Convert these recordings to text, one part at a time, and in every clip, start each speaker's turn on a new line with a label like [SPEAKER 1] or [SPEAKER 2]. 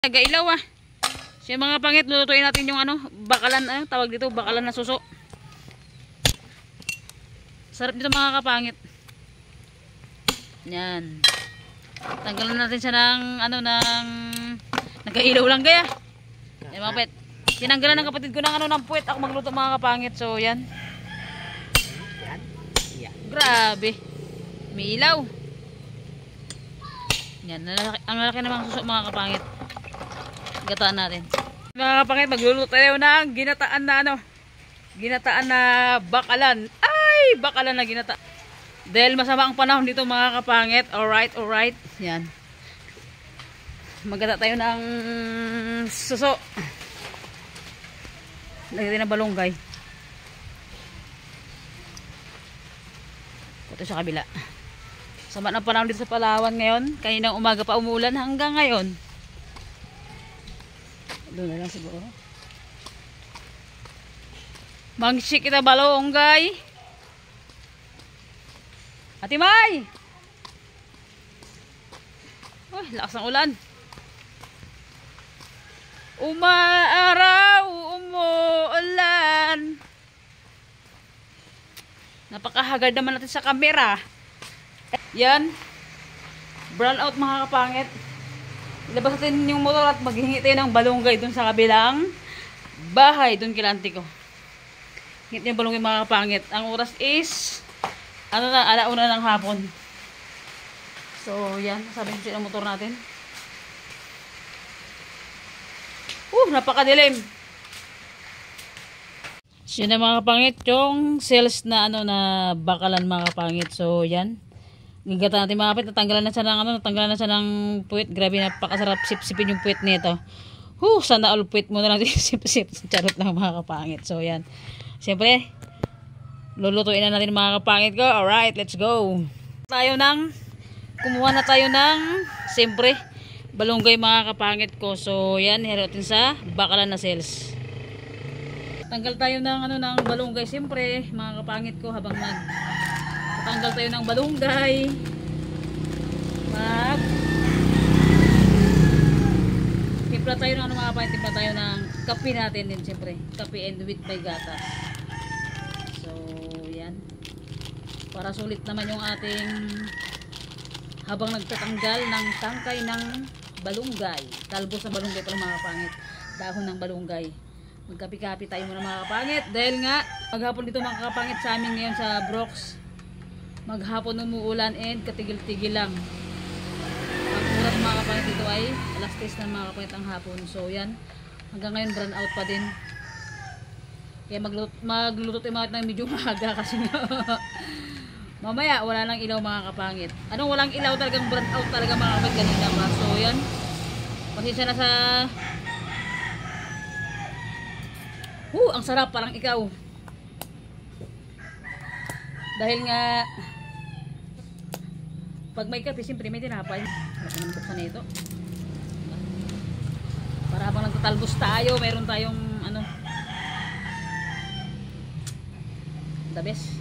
[SPEAKER 1] Nagailaw ah. Siya mga pangit, lulutuin natin yung ano, bakalan, tawag dito, bakalan na suso. Sarap dito mga kapangit. Yan. Tanggalan natin siya ng ano, ng nagailaw lang kaya. Yan mga pet. Tinanggalan ng kapatid ko ng ano, ng puwet. Ako magluto mga kapangit. So yan. Grabe. May ilaw. Yan, ang lalaki namang suso mga kapangit. Gataan natin. Mga kapangit, magluluto tayo ng ginataan na ano. Ginataan na bakalan. Ay, bakalan na ginata. Dahil masama ang panahon dito mga kapangit. Alright, alright. Yan. Magata tayo ng suso. Lagyan ng balonggay. Ito sa kabila. Sama ng panahon dito sa Palawan ngayon. Kaninang umaga pa umulan hanggang ngayon. Doon na lang siguro. Mangsik kita balonggay. Ate May! Oh, lakas ng ulan. Umaaraw, umuulan. Napakahagad naman natin sa camera. Yan. Brown out mga kapangit. Ilabas natin yung motor at maghingi tayo ng balonggay dun sa kabilang bahay. Dun kilanti ko. Hingit yung balonggay mga kapangit. Ang oras is ano na, alauna ng hapon. So yan. Sabi ko ng motor natin. Napakadilim. So yun na mga kapangit. Yung sales na ano na bakalan mga kapangit. So yan. Gagata natin mga kapit, natanggalan na siya ng ano, natanggalan na siya ng puwit. Grabe, napakasarap sip-sipin yung puwit nito. Sana all puwit mo na lang sip-sip. Charot lang mga kapangit. So yan. Siyempre, lulutuin na natin mga kapangit ko. Alright, let's go. Kumuha na tayo ng, siyempre, balonggay mga kapangit ko. So yan, hero natin sa bakalan na sales. Tanggal tayo ng ano, ng balonggay siyempre mga kapangit ko habang tanggal tayo ng balunggay. Timpla tayo ng ano mga kapangit, timpla tayo ng kape natin din siyempre. Kape and with may gatas. So yan. Para sulit naman yung ating habang nagtatanggal ng tangkay ng balunggay. Talbos ng balunggay pala mga kapangit. Dahon ng balunggay. Magkapi-kapi tayo muna mga kapangit. Dahil nga, maghapon dito mga kapangit sa amin ngayon sa Brooks. Maghapon umuulan and katigil-tigil lang. Ang oras mga kapangit dito ay alas 3 na mga kapangit ang hapon. So yan, hanggang ngayon brown out pa din. Kaya magluluto tayo mga ng medyo maaga kasi mamaya wala lang ilaw mga kapangit. Anong walang ilaw, talagang brown out talaga mga kapangit kanina pa. So yan, pasensya na sa ang sarap, parang ikaw. Dahil nga pag may kape, siyempre may tinapay. Harap naman buksan na ito. Para habang nagtatalbos tayo, meron tayong ano, the best.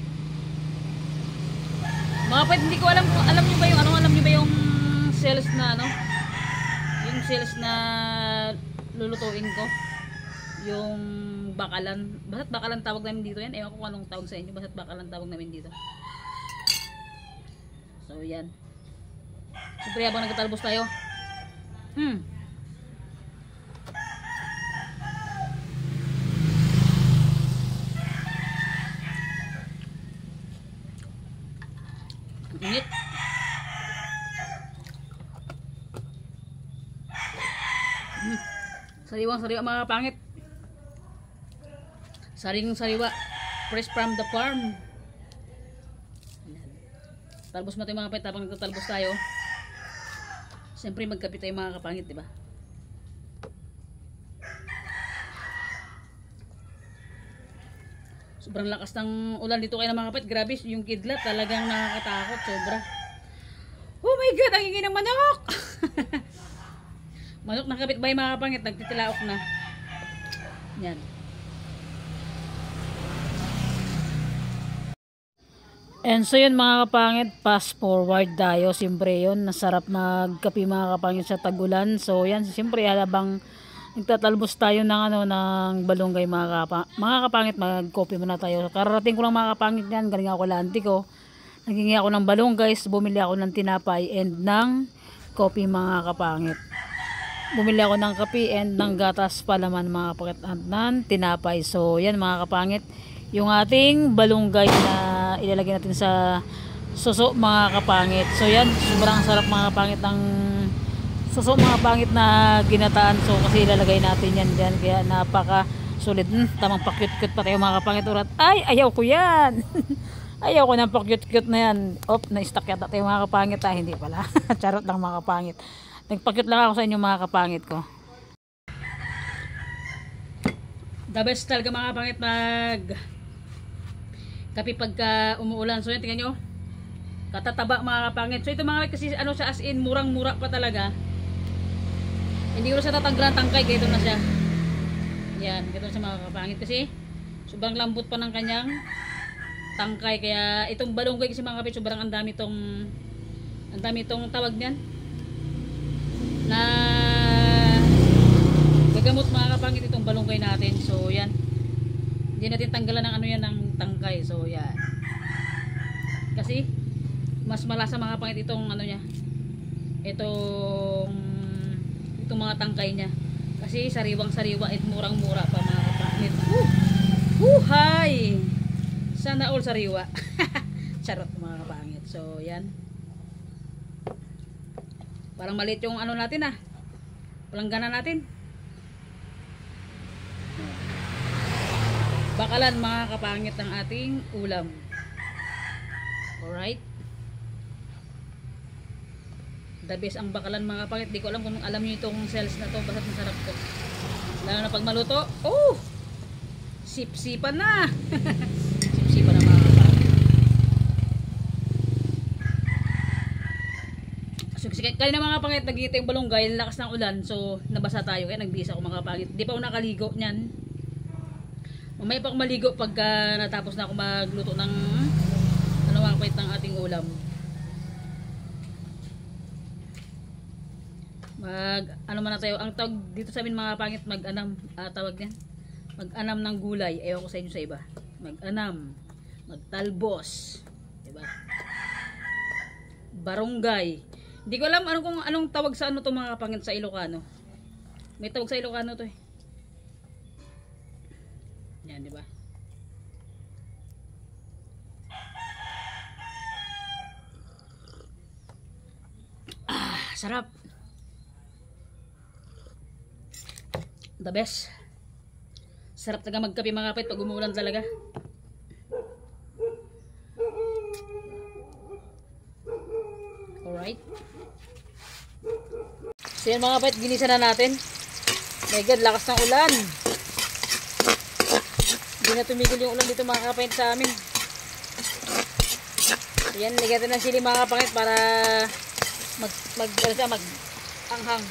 [SPEAKER 1] Mga pwede, hindi ko alam nyo ba yung ano, alam nyo ba yung sales na ano, yung sales na lulutuin ko, yung bakalan. Basta't bakalan tawag namin dito yan. Ewan ko kung anong tawag sa inyo. Basta't bakalan tawag namin dito. So yan. Siyempre habang nagtatalbos tayo. Init. Sariwang-sariwa mga pangit. Saring-sariwa. Fresh from the farm. Talbos mo tayo mga kapit. Habang nagtatalbos tayo, siyempre magkape tayo mga kapangit, diba? Sobrang lakas ng ulan dito kayo mga kapit. Grabe, yung kidlat talagang nakakatakot. Sobra. Oh my God, ang ingay ng manok! Manok na kapit ba yung mga kapangit? Nagtitilaok na. Yan. And so yun mga kapangit, fast forward tayo. Siyempre yun, nasarap magkape mga kapangit sa tagulan. So yan, siyempre habang nagtatalbos tayo ng ng balunggay mga kapangit, mag-coffee muna tayo. Kararating ko lang mga kapangit yan, galing ako lanti ko. Naghingi ako ng balunggay, bumili ako ng tinapay and ng coffee mga kapangit. Bumili ako ng kape and ng gatas palaman mga kapangit at ng tinapay. So yan mga kapangit, yung ating balunggay na ilalagay natin sa suso mga kapangit. So yan, sobrang sarap mga kapangit ng suso mga kapangit na ginataan. So kasi ilalagay natin yan dyan, kaya napaka sulit. Tamang pakyut-kyut pa tayo mga kapangit. Urat, ay ayaw ko yan. Ayaw ko ng pakyut-kyut na yan. Na-stuck yata tayo mga kapangit. Hindi pala. Charot lang mga kapangit. Nagpakyut lang ako sa inyo mga kapangit ko. The best talaga mga kapangit mag kape pagka umuulan. So yan, tingnan nyo, katataba mga kapangit. So ito mga kapangit kasi siya, as in murang-mura pa talaga. Hindi ko siya tatanggalan tangkay, kaya ito na siya. Yan, ito siya mga kapangit kasi sobrang lambot pa ng kanyang tangkay. Kaya itong balunggay kasi mga kapangit, sobrang ang dami itong tawag niyan na gagamot mga kapangit itong balunggay natin. So yan, hindi natin tanggalan ng yan ng tangkay. So yan, kasi mas malasa mga kapangit itong niya, itong mga tangkay niya, kasi sariwang sariwa at murang mura pa mga kapangit. Huhay, sana all sariwa. Charot mga kapangit. So yan, parang maliit yung natin palanggana natin. Bakalan mga kapangit ng ating ulam. Alright, the best ang bakalan mga kapangit. Di ko alam kung alam nyo itong cells na to, basta masarap to, lalo na pag maluto. Sip-sipan na. Sip-sipan na mga kapangit. So kanina mga kapangit, nagigita yung balunggay, lakas ng ulan, so nabasa tayo, kaya nagbisa ako mga kapangit. Di pa ako nakaligo nyan. Mamaya pa ako maligo pagka natapos na ako magluto ng mga kapangit ng ating ulam. Man na tayo, ang tawag dito sa amin mga kapangit, mag-anam, tawag yan, mag-anam ng gulay. Ewan ko sa inyo sa iba, mag-anam, magtalbos, diba? Barunggay. Hindi ko alam anong tawag sa to mga kapangit sa Ilocano. May tawag sa Ilocano to eh. Yan, di ba? Sarap. The best. Sarap talaga magkape mga kapit pag umuulan talaga. Alright. So yan mga kapit, ginisa na natin. My God, lakas ng ulan. Hindi na tumigil yung ulan dito mga kapangit sa amin. Yan, lagyan natin ng sili mga kapangit para mag-anghang.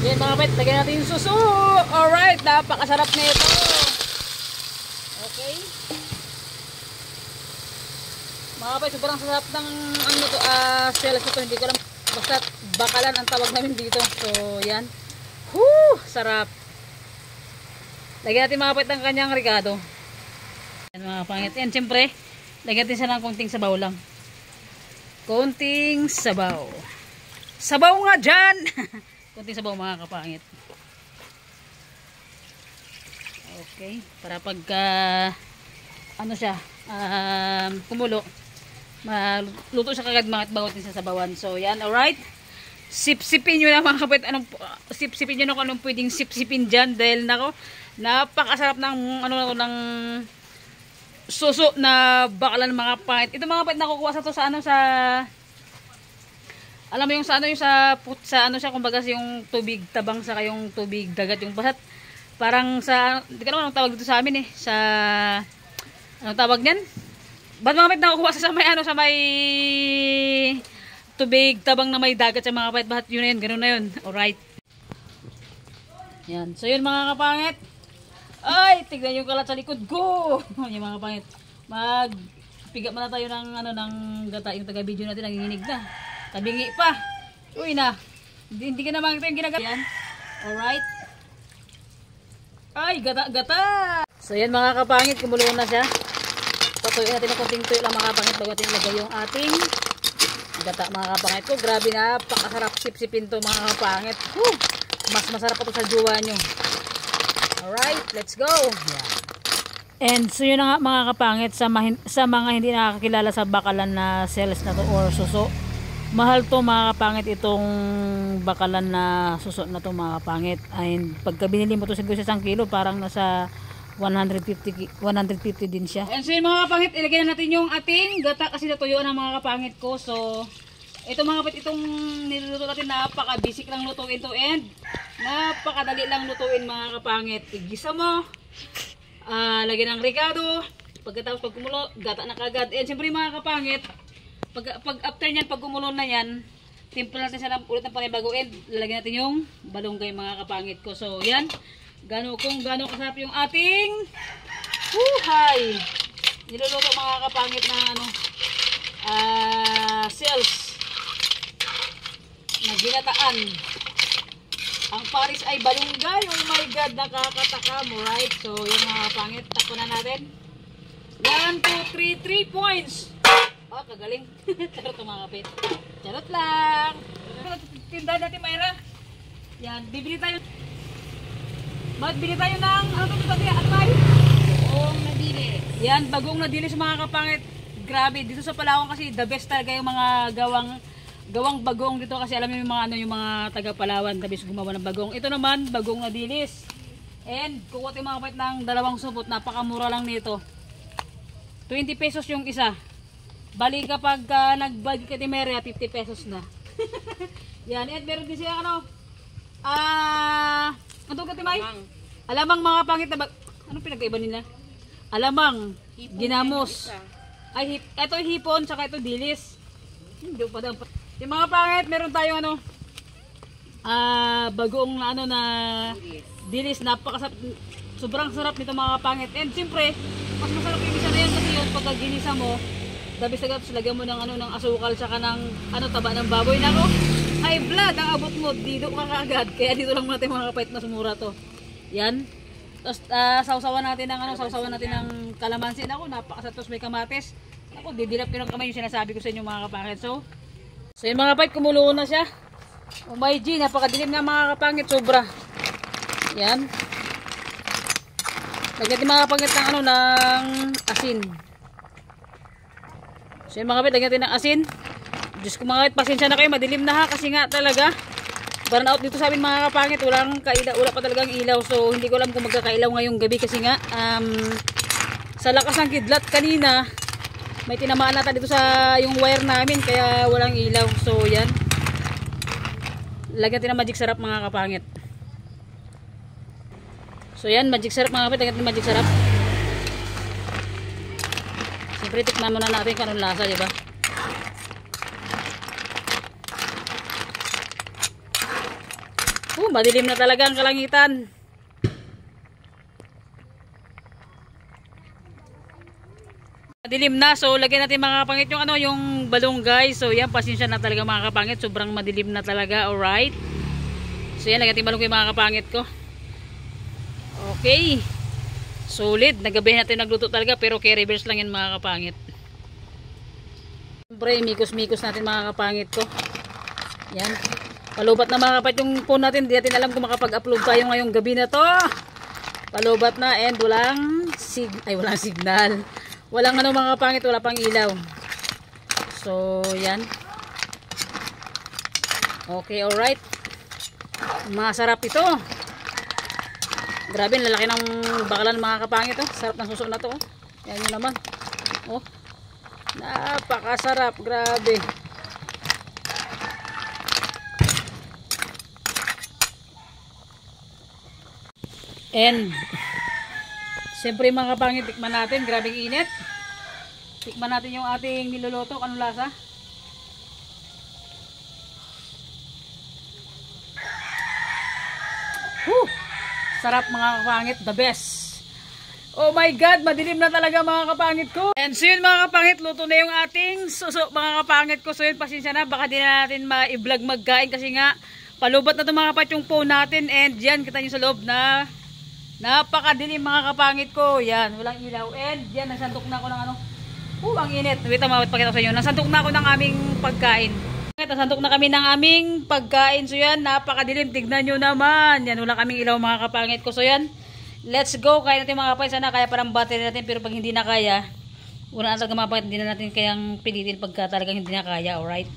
[SPEAKER 1] Yan mga kapangit, lagyan natin yung suso. Alright, napakasarap na ito. Okay. Mga kapangit, sobrang sarap ng shells ito. Hindi ko alam, basta bakalan ang tawag namin dito. So yan. Sarap. Lagyan natin mga kapangit ng kanyang rigado. Yan mga kapangit. Yan siyempre, lagyan natin siya ng konting sabaw lang. Konting sabaw. Sabaw nga dyan! Konting sabaw mga kapangit. Okay. Para pagka siya, kumulo, maluto siya kagad mga at bagotin sa sabawan. So yan, alright. Sip-sipin nyo na mga kapit. Sip-sipin nyo na kung anong pwedeng sip-sipin dyan. Dahil napakasarap ng ng suso na bakalan mga kapangit. Ito mga kapit nakukuha sa to sa alam mo yung sa siya, kumbaga yung tubig tabang sa kayong tubig dagat, yung basat parang sa, hindi ka naman anong tawag dito sa amin eh, sa anong tawag niyan, ba't mga kapit nakukuha sa may tubig tabang na may dagat sa mga kapit, bahat yun na yun, ganoon na yun. Alright, yan, so yun mga kapangit. Ay, tignan yung kalat sa likod ko. Yung mga kapangit, Piga muna tayo ng ano ng gata, yung taga-video natin nanginginig na. Tabingi pa. Uy na. Hindi ka na makita yung ginagawa. Yan. Alright. Ay, gata. So yan mga kapangit, kumulo na siya. Patuyuin natin ng konting tuyo lang mga kapangit bago natin ilagay yung ating gata mga kapangit ko. Grabe na, pakasarap sip-sipin to mga kapangit. Woo! Mas masarap pa to sa jowa nyo. Alright, let's go. Yeah. And so yun na nga mga kapangit, sa mga hindi nakakilala sa bakalan na sales na to or suso, mahal to mga kapangit itong bakalan na suso na to mga kapangit. And pagka binili mo to siguro sa 1 kilo, parang nasa 150 din siya. And so yun mga kapangit, ilagay na natin yung ating gata kasi natuyuan ng mga kapangit ko. So ito mga kapangit, itong niluluto natin, napaka-basic lang lutuin to and napakadali lang lutuin mga kapangit. Igisa mo, lagyan ng ricado, pagkatapos pag kumulo, gata na kagad. And siyempre mga kapangit, pag after nyan, pag kumulo na yan, timpla natin siya ulit ng panibago and lalagyan natin yung balunggay mga kapangit ko. So yan, gano'ng kasarap yung ating huhay niluluto mga kapangit na ano, sales na ginataan. Ang Paris ay balunggay. Oh my God, nakakatakam, right? So yung mga kapangit, takpo na natin. 1, 2, 3, 3 points. Oh, kagaling. Charot mga kapit. Charot lang. Tindahan natin, Mayra. Yan, bibili tayo. Magbili tayo ng ano ito sabi? Atay? Bagong nadilis. Yan, bagong nadilis mga kapangit. Grabe, dito sa Palawan kasi the best talaga yung mga gawang bagong dito kasi alam niyo yung mga ano, yung mga taga Palawan, the best gumawa ng bagong. Ito naman, bagong nadilis. And kukuha tayo mga kapangit ng 2 supot, napakamura lang nito. 20 pesos yung isa. Bali kapag nag-budget ka Timeria, 50 pesos na. Yan, at meron din siya ano, ano ka Timay? Alamang mga pangit na anong pinagkaiba nila? Alamang, hipon, ginamos. Ay, ito hipon, saka ito dilis. Hindi pa daw. Yung mga pangit, meron tayong ano, bagong ano na dilis. Napakasarap, sobrang sarap nito mga pangit. And siyempre, mas masarap yung isa na yan kasi yun, pagka ginisa mo, dabis na gatos, lagyan mo ng ano, ng asukal, saka ng ano, taba ng baboy. Nako, high blood ang abot mo, dito ka kaagad. Kaya dito lang natin mga kapait, mas mura to. Yan. Tapos sausawan natin ng ano, sausawan natin ng kalamansi. Nako, napakasarap. Tapos may kamatis. Nako, didilap ko ng kamay yung sinasabi ko sa inyo mga kapangit. So yun mga kapait, kumulo na siya. Oh my G, napakadilim na mga kapangit, sobra. Yan. Lagyan din mga kapangit ng ano, ng asin. So yun mga kapit, lagyan natin ng asin. Diyos ko mga kapit, pasensya na kayo, madilim na ha, kasi nga talaga burn out dito sa amin mga kapangit, wala pa talagang ilaw. So hindi ko alam kung magkakailaw ngayong gabi kasi nga sa lakas ng kidlat kanina, may tinamaan nata dito sa yung wire namin, kaya walang ilaw. So yan, lagyan natin ng magic sarap mga kapangit. So yan, magic sarap mga kapit, lagyan natin magic sarap. Siyempre tikman muna natin kung anong lasa, diba? Madilim na talaga ang kalangitan. Madilim na, so lagyan natin mga kapangit yung ano, yung balunggay. So yan, pasensya na talaga mga kapangit, sobrang madilim na talaga. Alright. So yan, lagyan natin balunggay mga kapangit ko. Okay. Solid, nagabi natin nagluto talaga, pero kay reverse lang yan mga kapangit. Siyempre, mikos-mikos natin mga kapangit ko. Yan. Palubat na mga kapangit yung phone natin, di natin alam kung makapag-upload tayo ngayong gabi na to. Palubat na and walang signal. Walang ano mga kapangit, wala pang ilaw. So, yan. Okay, alright. Masarap ito. Grabe, lalaki ng bakalan mga kapangit, oh. Sarap ng suso na to, oh. Yan yun naman. Oh. Napakasarap, grabe. And siyempre mga kapangit, tikman natin, grabing init. Tikman natin yung ating niluluto, anong lasa? Sarap mga kapangit, the best. Oh my God, madilim na talaga mga kapangit ko. And so yun mga kapangit, luto na yung ating suso mga kapangit ko. So yun, pasensya na, baka di na natin ma-vlog magkain kasi nga palubat na ito mga kapat yung phone natin. And yan, kita nyo sa loob na napakadilim mga kapangit ko. Yan, walang ilaw. And yan, nasantok na ako ng ano. Ang init. Wait, mawit pakita ko sa inyo. Nasantok na ako ng aming pagkain. Nasantok na kami ng aming pagkain. So yan, napakadilim. Tignan nyo naman. Yan, wala kaming ilaw mga kapangit ko. So yan. Let's go. Kaya natin mga kapatid. Sana kaya parang battery natin. Pero pag hindi na kaya, una talaga mga kapatid, hindi na natin kayang pilitin pagka talagang hindi na kaya. Alright?